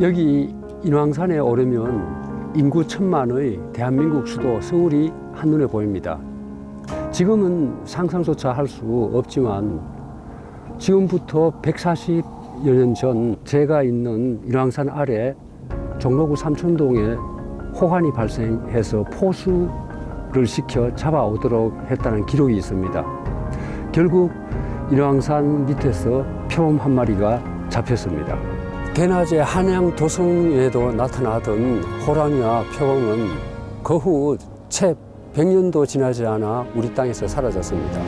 여기 인왕산에 오르면 인구 1000만의 대한민국 수도 서울이 한눈에 보입니다. 지금은 상상조차 할 수 없지만 지금부터 140여 년 전 제가 있는 인왕산 아래 종로구 삼천동에 호환이 발생해서 포수를 시켜 잡아오도록 했다는 기록이 있습니다. 결국 인왕산 밑에서 표범 한 마리가 잡혔습니다. 대낮에 한양 도성에도 나타나던 호랑이와 표범은 그 후 채 100년도 지나지 않아 우리 땅에서 사라졌습니다.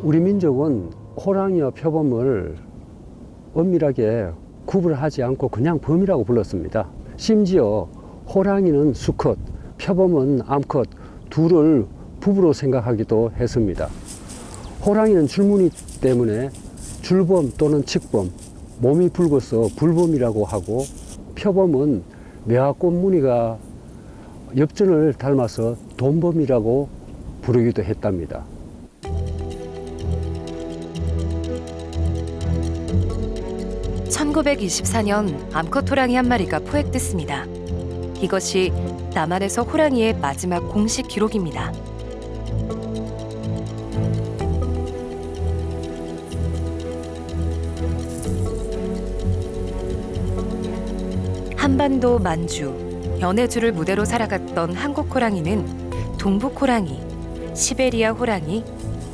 우리 민족은 호랑이와 표범을 엄밀하게 구분하지 않고 그냥 범이라고 불렀습니다. 심지어 호랑이는 수컷, 표범은 암컷, 둘을 부부로 생각하기도 했습니다. 호랑이는 줄무늬 때문에 줄범 또는 칡범, 몸이 붉어서 불범이라고 하고, 표범은 매화꽃 무늬가 엽전을 닮아서 돈범이라고 부르기도 했답니다. (1924년) 암컷 호랑이 한 마리가 포획됐습니다. 이것이 남한에서 호랑이의 마지막 공식 기록입니다. 한반도 만주, 연해주를 무대로 살아갔던 한국 호랑이는 동북 호랑이, 시베리아 호랑이,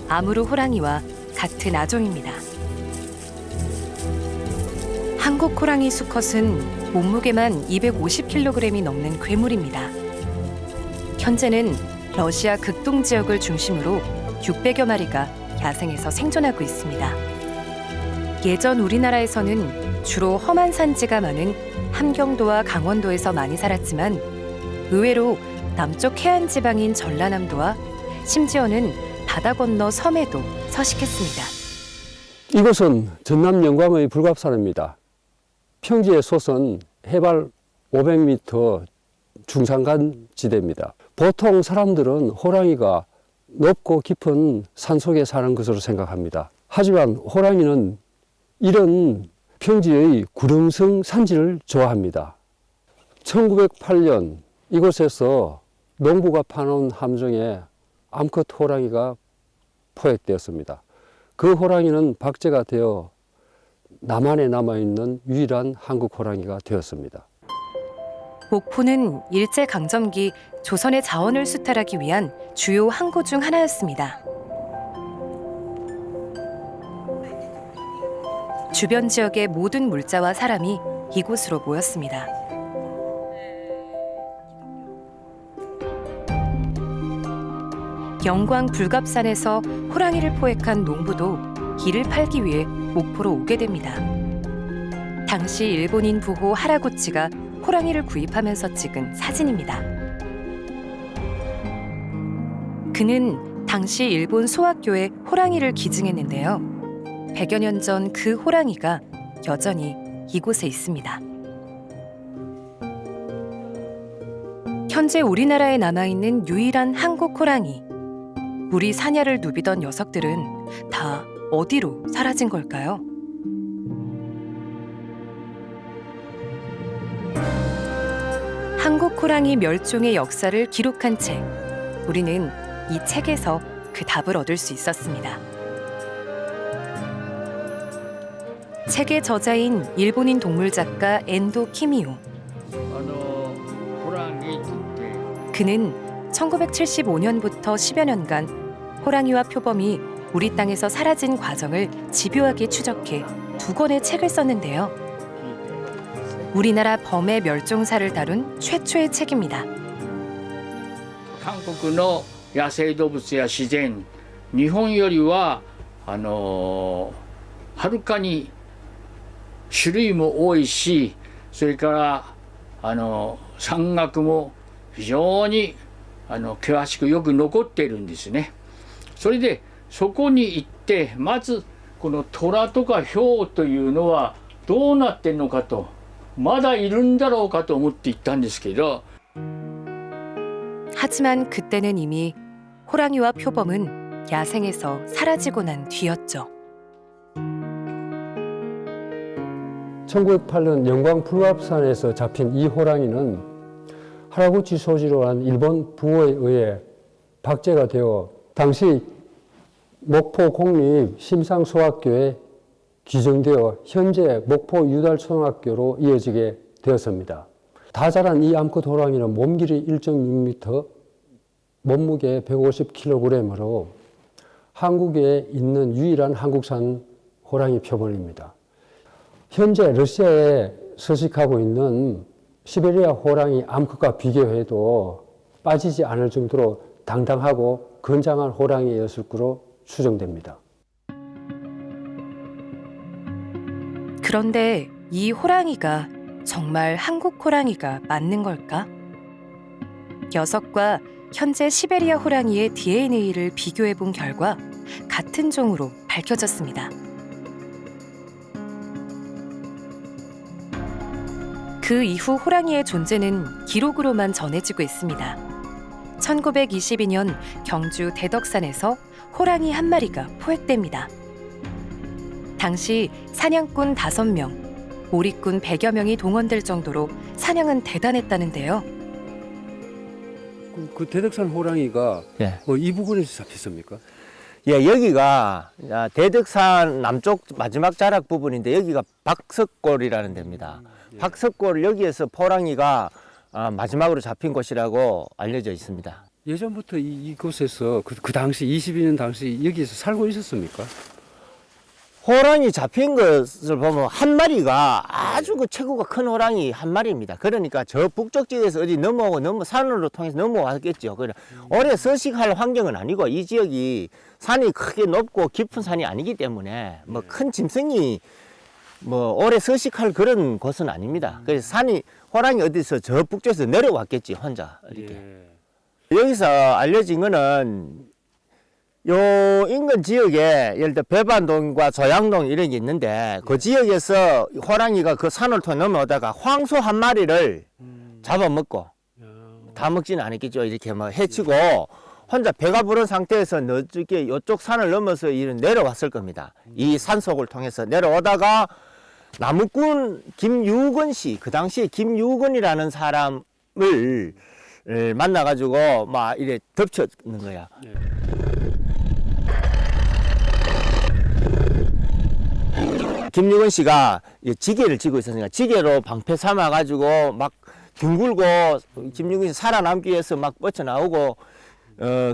아무르 호랑이와 같은 아종입니다. 한국 호랑이 수컷은 몸무게만 250kg이 넘는 괴물입니다. 현재는 러시아 극동 지역을 중심으로 600여 마리가 야생에서 생존하고 있습니다. 예전 우리나라에서는 주로 험한 산지가 많은 함경도와 강원도에서 많이 살았지만 의외로 남쪽 해안 지방인 전라남도와 심지어는 바다 건너 섬에도 서식했습니다. 이곳은 전남 영광의 불갑산입니다. 평지의 솟은 해발 500m 중산간 지대입니다. 보통 사람들은 호랑이가 높고 깊은 산속에 사는 것으로 생각합니다. 하지만 호랑이는 이런 평지의 구릉성 산지를 좋아합니다. 1908년 이곳에서 농부가 파놓은 함정에 암컷 호랑이가 포획되었습니다. 그 호랑이는 박제가 되어 남한에 남아있는 유일한 한국 호랑이가 되었습니다. 목포는 일제강점기 조선의 자원을 수탈하기 위한 주요 항구 중 하나였습니다. 주변 지역의 모든 물자와 사람이 이곳으로 모였습니다. 영광 불갑산에서 호랑이를 포획한 농부도 이를 팔기 위해 목포로 오게 됩니다. 당시 일본인 부호 하라구치가 호랑이를 구입하면서 찍은 사진입니다. 그는 당시 일본 소학교에 호랑이를 기증했는데요. 100여 년 전 그 호랑이가 여전히 이곳에 있습니다. 현재 우리나라에 남아있는 유일한 한국 호랑이. 우리 사냐를 누비던 녀석들은 다 어디로 사라진 걸까요? 한국 호랑이 멸종의 역사를 기록한 책. 우리는 이 책에서 그 답을 얻을 수 있었습니다. 책의 저자인 일본인 동물 작가 엔도 키미오. 그는 1975년부터 10여 년간 호랑이와 표범이 우리 땅에서 사라진 과정을 집요하게 추적해 2권의 책을 썼는데요. 우리나라 범의 멸종사를 다룬 최초의 책입니다. 한국의 야생動物や自然、日本よりははるかに種類も多いし、それから山岳も非常に険しくよく残っているんですね。それでそこに行ってまずこの虎とか豹というのはどうなってんのかと、まだいるんだろうかと思って行ったんですけど。 하지만 그때는 이미 호랑이와 표범은 야생에서 사라지고 난 뒤였죠. 1908년 영광 불갑산에서 잡힌 이 호랑이는 하라구치 소지로 한 일본 부호에 의해 박제가 되어 당시 목포 공립 심상소학교에 기증되어 현재 목포 유달초등학교로 이어지게 되었습니다. 다 자란 이 암컷 호랑이는 몸길이 1.6m, 몸무게 150kg으로 한국에 있는 유일한 한국산 호랑이 표본입니다. 현재 러시아에 서식하고 있는 시베리아 호랑이 암컷과 비교해도 빠지지 않을 정도로 당당하고 건장한 호랑이였을 거로 추정됩니다. 그런데 이 호랑이가 정말 한국 호랑이가 맞는 걸까? 녀석과 현재 시베리아 호랑이의 DNA를 비교해 본 결과 같은 종으로 밝혀졌습니다. 그 이후 호랑이의 존재는 기록으로만 전해지고 있습니다. 1922년 경주 대덕산에서 호랑이 한 마리가 포획됩니다. 당시 사냥꾼 5명, 오리꾼 100여 명이 동원될 정도로 사냥은 대단했다는데요. 그 대덕산 호랑이가 예. 이 부근에서 잡혔습니까? 예, 여기가 대덕산 남쪽 마지막 자락 부분인데 여기가 박석골이라는 데입니다. 박석골 여기에서 호랑이가 마지막으로 잡힌 곳이라고 알려져 있습니다. 예전부터 이곳에서 그 당시 22년 당시 여기에서 살고 있었습니까? 호랑이 잡힌 것을 보면 한 마리가 아주 그 체구가 큰 호랑이 한 마리입니다. 그러니까 저 북쪽 지역에서 어디 넘어오고 산으로 통해서 넘어왔겠죠. 그래 오래 서식할 환경은 아니고 이 지역이 산이 크게 높고 깊은 산이 아니기 때문에 뭐 큰 짐승이 뭐 오래 서식할 그런 곳은 아닙니다. 그래서 호랑이 어디서 저 북쪽에서 내려왔겠지 혼자 이렇게. 여기서 알려진 거는 요 인근 지역에 예를 들어 배반동과 조양동 이런 게 있는데 그 지역에서 호랑이가 그 산을 통해 넘어오다가 황소 한 마리를 잡아먹고 다 먹지는 않았겠죠. 이렇게 뭐 해치고 혼자 배가 부른 상태에서 너쪽에 이쪽 산을 넘어서 내려왔을 겁니다. 이 산속을 통해서 내려오다가 나무꾼 김유근 씨, 그 당시에 김유근이라는 사람을 만나가지고 막 이래 덮쳤는 거야. 김유근 씨가 지게를 지고 있었으니까 지게로 방패 삼아가지고 막 뒹굴고 김유근 씨 살아남기 위해서 막 뻗쳐나오고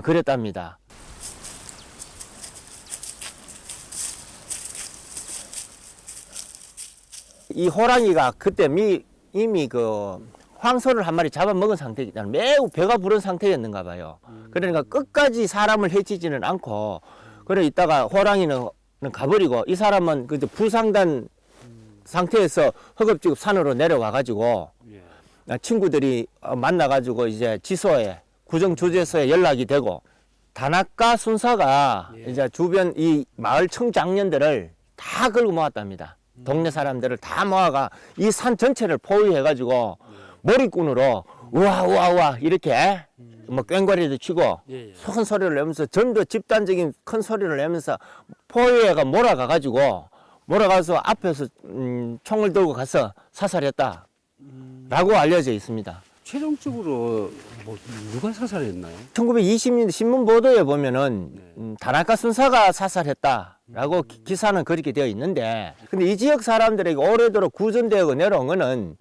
그랬답니다. 이 호랑이가 그때 이미 그 황소를 한 마리 잡아먹은 상태이기 때문에 매우 배가 부른 상태였는가 봐요. 그러니까 끝까지 사람을 해치지는 않고 그래 있다가 호랑이는 가버리고 이 사람은 그 부상단 상태에서 허겁지겁 산으로 내려와 가지고 친구들이 만나가지고 이제 지소에 구정조제소에 연락이 되고 다나카 순사가 이제 주변 이 마을 청장년들을 다 걸고 모았답니다. 동네 사람들을 다 모아가 이 산 전체를 포위해가지고 머리꾼으로 우와 이렇게 뭐 꽹과리도 치고 큰 소리를 내면서 전부 집단적인 큰 소리를 내면서 포위해가 몰아가서 앞에서 총을 들고 가서 사살했다 라고 알려져 있습니다. 최종적으로 누가 사살했나요? 1920년 신문 보도에 보면은 다나카 순사가 사살했다라고 기사는 그렇게 되어 있는데, 근데 이 지역 사람들에게 오래도록 구전되어 내려온 거는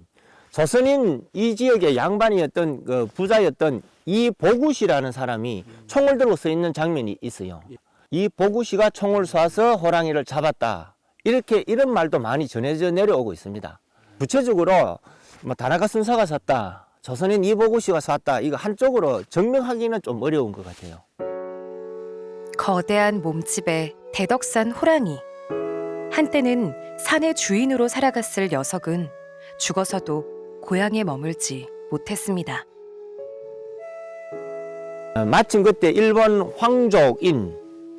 조선인 이 지역의 양반이었던 그 부자였던 이 보구씨라는 사람이 총을 들고 서 있는 장면이 있어요. 이 보구씨가 총을 쏴서 호랑이를 잡았다. 이런 말도 많이 전해져 내려오고 있습니다. 구체적으로 뭐 다나카 순사가 쐈다, 조선인 이보구씨가 쐈다, 이거 한쪽으로 증명하기는 좀 어려운 것 같아요. 거대한 몸집의 대덕산 호랑이. 한때는 산의 주인으로 살아갔을 녀석은 죽어서도 고향에 머물지 못했습니다. 마침 그때 일본 황족인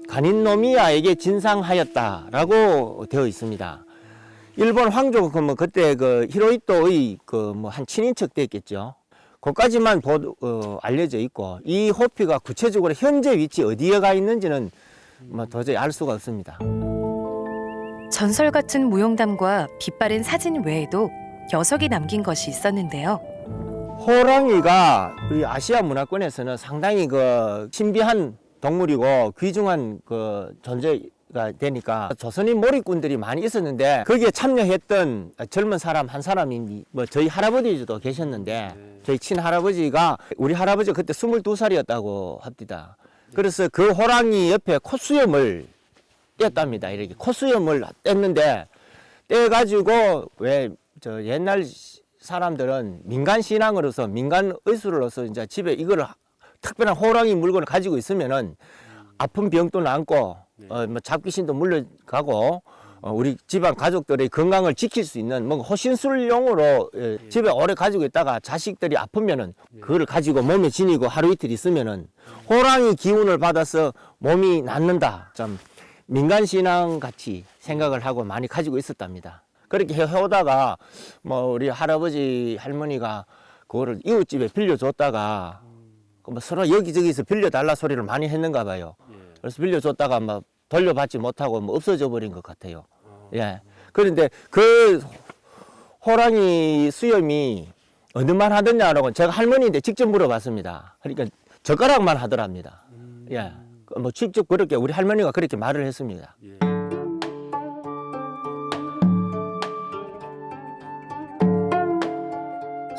가닌노미야에게 진상하였다라고 되어 있습니다. 일본 황족은 그때 그 히로히토의 그 뭐 한 친인척 됐겠죠. 그까지만 알려져 있고 이 호피가 구체적으로 현재 위치 어디에 가 있는지는 뭐 도저히 알 수가 없습니다. 전설 같은 무용담과 빛바랜 사진 외에도 녀석이 남긴 것이 있었는데요. 호랑이가 우리 아시아 문화권에서는 상당히 그 신비한 동물이고 귀중한 그 존재가 되니까 조선인 몰입꾼들이 많이 있었는데 거기에 참여했던 젊은 사람 한 사람이 뭐 저희 할아버지도 계셨는데 저희 친할아버지가 우리 할아버지가 그때 22살이었다고 합니다. 그래서 그 호랑이 옆에 콧수염을 뗐답니다. 이렇게 콧수염을 뗐는데 떼가지고 왜 저 옛날 사람들은 민간 신앙으로서 민간 의술로서 이제 집에 이거를 특별한 호랑이 물건을 가지고 있으면은 아픈 병도 낫고 뭐 잡귀신도 물러가고 우리 집안 가족들의 건강을 지킬 수 있는 뭔가 호신술용으로 집에 오래 가지고 있다가 자식들이 아프면은 그걸 가지고 몸에 지니고 하루 이틀 있으면은 호랑이 기운을 받아서 몸이 낫는다. 좀 민간 신앙 같이 생각을 하고 많이 가지고 있었답니다. 그렇게 해오다가 뭐 우리 할아버지 할머니가 그거를 이웃집에 빌려줬다가 뭐 서로 여기저기서 빌려달라 소리를 많이 했는가 봐요. 그래서 빌려줬다가 막 돌려받지 못하고 뭐 없어져 버린 것 같아요. 예. 그런데 그 호랑이 수염이 어느만 하더냐라고 제가 할머니인데 직접 물어봤습니다. 그러니까 젓가락만 하더랍니다. 예. 뭐 직접 그렇게 우리 할머니가 그렇게 말을 했습니다.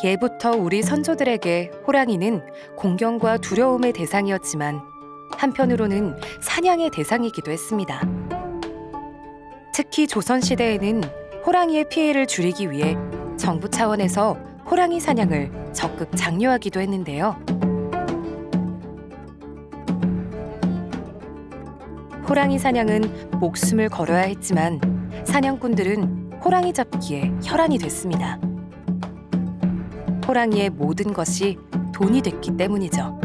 예부터 우리 선조들에게 호랑이는 공경과 두려움의 대상이었지만 한편으로는 사냥의 대상이기도 했습니다. 특히 조선시대에는 호랑이의 피해를 줄이기 위해 정부 차원에서 호랑이 사냥을 적극 장려하기도 했는데요. 호랑이 사냥은 목숨을 걸어야 했지만 사냥꾼들은 호랑이 잡기에 혈안이 됐습니다. 호랑이의 모든 것이 돈이 됐기 때문이죠.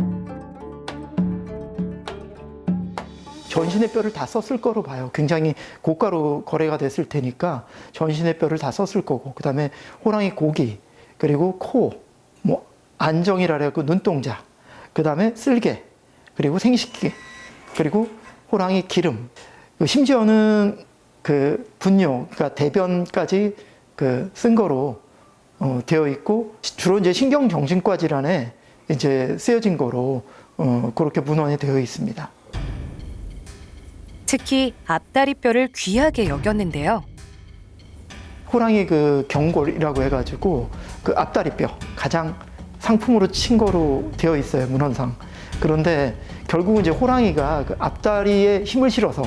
전신의 뼈를 다 썼을 거로 봐요. 굉장히 고가로 거래가 됐을 테니까 전신의 뼈를 다 썼을 거고, 그 다음에 호랑이 고기, 그리고 코, 뭐 안정이라 해고 눈동자, 그 다음에 쓸개, 그리고 생식기, 그리고 호랑이 기름, 심지어는 그 분뇨, 그러니까 대변까지 쓴 거로 되어 있고, 주로 이제 신경정신과 질환에 이제 쓰여진 거로 그렇게 문헌에 되어 있습니다. 특히 앞다리 뼈를 귀하게 여겼는데요. 호랑이 그 경골이라고 해가지고 그 앞다리 뼈 가장 상품으로 친 거로 되어 있어요, 문헌상. 그런데 결국은 이제 호랑이가 그 앞다리에 힘을 실어서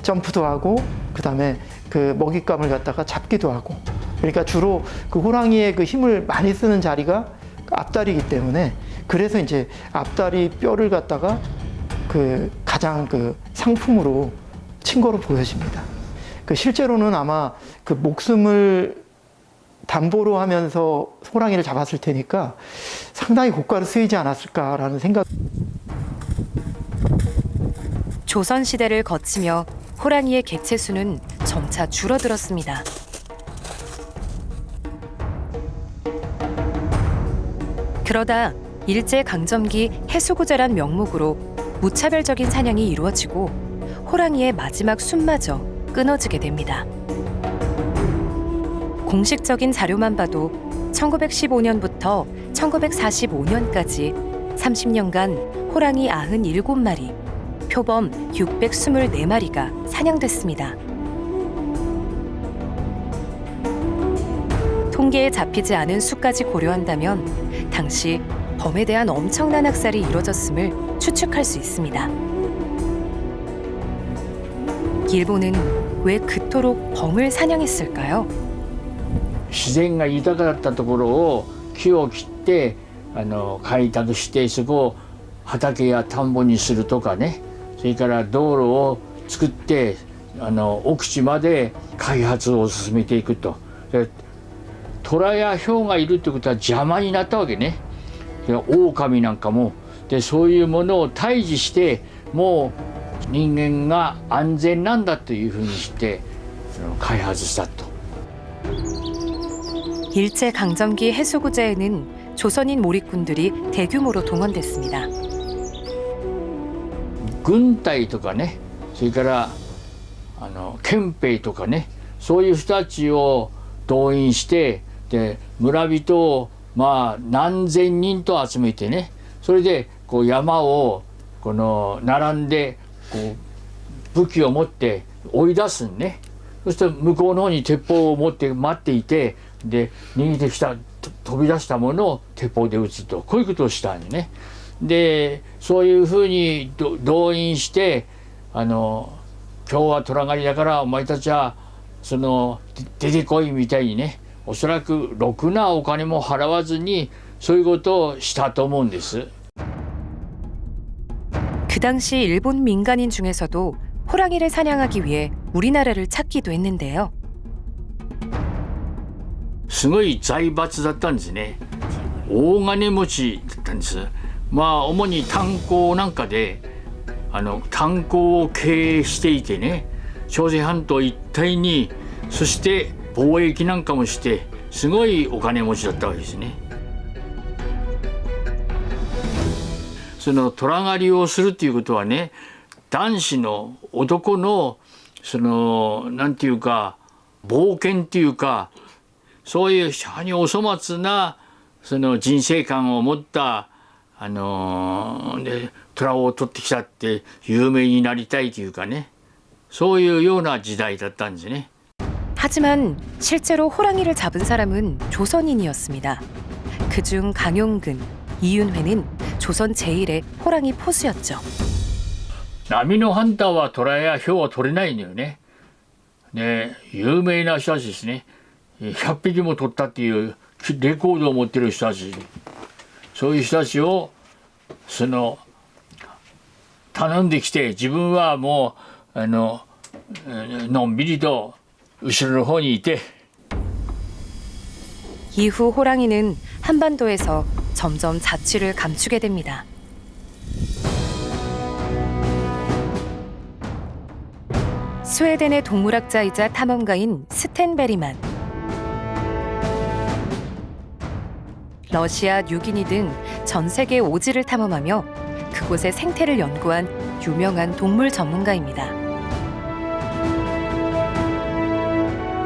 점프도 하고, 그 다음에 그 먹잇감을 갖다가 잡기도 하고, 그러니까 주로 그 호랑이의 그 힘을 많이 쓰는 자리가 그 앞다리이기 때문에, 그래서 이제 앞다리 뼈를 갖다가 그 가장 그 상품으로 친 거로 보여집니다. 그 실제로는 아마 그 목숨을 담보로 하면서 호랑이를 잡았을 테니까 상당히 고가로 쓰이지 않았을까라는 생각. 조선시대를 거치며 호랑이의 개체수는 점차 줄어들었습니다. 그러다 일제강점기 해수구제란 명목으로 무차별적인 사냥이 이루어지고 호랑이의 마지막 숨마저 끊어지게 됩니다. 공식적인 자료만 봐도 1915년부터 1945년까지 30년간 호랑이 97마리, 표범 624마리가 사냥됐습니다. 통계에 잡히지 않은 수까지 고려한다면 당시 범에 대한 엄청난 학살이 이루어졌음을 추측할 수 있습니다. 일본은 왜 그토록 범을 사냥했을까요? 自然が豊かだったところを木を切って開拓してそこを畑や田んぼにするとかね、それから道路を作って奥地まで開発を進めていくと。虎や豹がいるってことは邪魔になったわけね。狼なんかもでそういうものを退治してもう人間が安全なんだというふうにして開発したと。 일제강점기 해수구제에는 조선인 몰입군들이 대규모로 동원됐습니다. 軍隊とかね、それから憲兵とかね、そういう人たちを動員して、で村人をまあ何千人と集めてね、それでこう山をこの並んでこう武器を持って追い出すんね。そして向こうの方に鉄砲を持って待っていて、で逃げてきた飛び出したものを鉄砲で撃つと、こういうことをしたんよね。でそういうふうに動員して、今日は虎狩りだからお前たちはその出てこいみたいにね、おそらくろくなお金も払わずにそういうことをしたと思うんです。 그 당시 일본 민간인 중에서도 호랑이를 사냥하기 위해 우리나라를 찾기도 했는데요. すごい財閥だったんですね。大金持ちだったんです。まあ主に炭鉱なんかで炭鉱を経営していてね、朝鮮半島一帯に、そして貿易なんかもしてすごいお金持ちだったわけですね。その虎狩りをするっていうことはね、男子の男のそのなんていうか冒険っていうか、そういう非常にお粗末なその人生観を持ったで虎を取ってきたって有名になりたいというかね、そういうような時代だったんですね。 하지만 실제로 호랑이를 잡은 사람은 조선인이었습니다. 그중 강용근, 이윤회는 조선 제1의 호랑이 포수였죠. 波のハンターは虎やヒョウは取れないのよね。ね、有名な人たちですね。100匹も取ったっていうレコードを持ってる人たち、そういう人たちを頼んできて、自分はもうのんびりと後ろの方にいて。 이후 호랑이는 한반도에서 점점 자취를 감추게 됩니다. 스웨덴의 동물학자이자 탐험가인 스텐 베리만, 러시아, 뉴기니 등 전 세계 오지를 탐험하며 그곳의 생태를 연구한 유명한 동물 전문가입니다.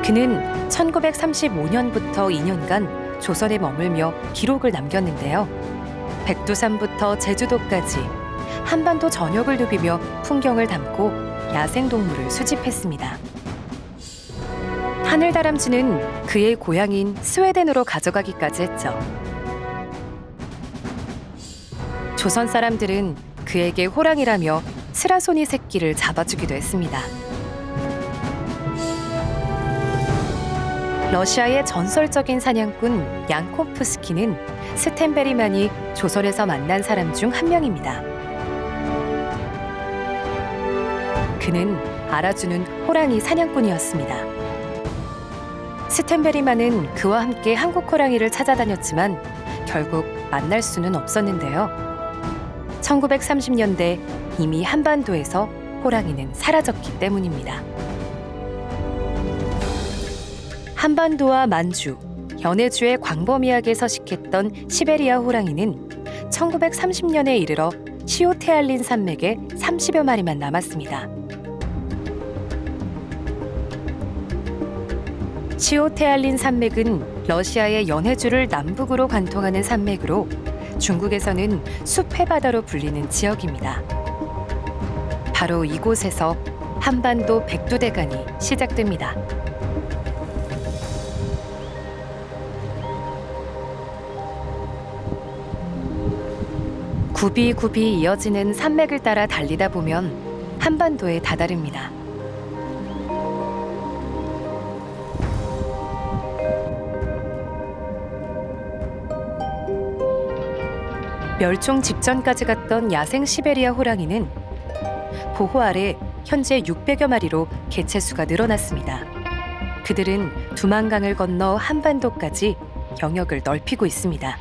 그는 1935년부터 2년간 조선에 머물며 기록을 남겼는데요. 백두산부터 제주도까지 한반도 전역을 누비며 풍경을 담고 야생동물을 수집했습니다. 하늘다람쥐는 그의 고향인 스웨덴으로 가져가기까지 했죠. 조선 사람들은 그에게 호랑이라며 스라소니 새끼를 잡아주기도 했습니다. 러시아의 전설적인 사냥꾼 양코프스키는 스텐 베리만이 조선에서 만난 사람 중 한 명입니다. 그는 알아주는 호랑이 사냥꾼이었습니다. 스텐 베리만은 그와 함께 한국 호랑이를 찾아다녔지만 결국 만날 수는 없었는데요. 1930년대 이미 한반도에서 호랑이는 사라졌기 때문입니다. 한반도와 만주, 연해주의 광범위하게 서식했던 시베리아 호랑이는 1930년에 이르러 시오테알린 산맥에 30여 마리만 남았습니다. 시오테알린 산맥은 러시아의 연해주를 남북으로 관통하는 산맥으로 중국에서는 숲의 바다로 불리는 지역입니다. 바로 이곳에서 한반도 백두대간이 시작됩니다. 굽이굽이 이어지는 산맥을 따라 달리다 보면 한반도에 다다릅니다. 멸종 직전까지 갔던 야생 시베리아 호랑이는 보호 아래 현재 600여 마리로 개체수가 늘어났습니다. 그들은 두만강을 건너 한반도까지 영역을 넓히고 있습니다.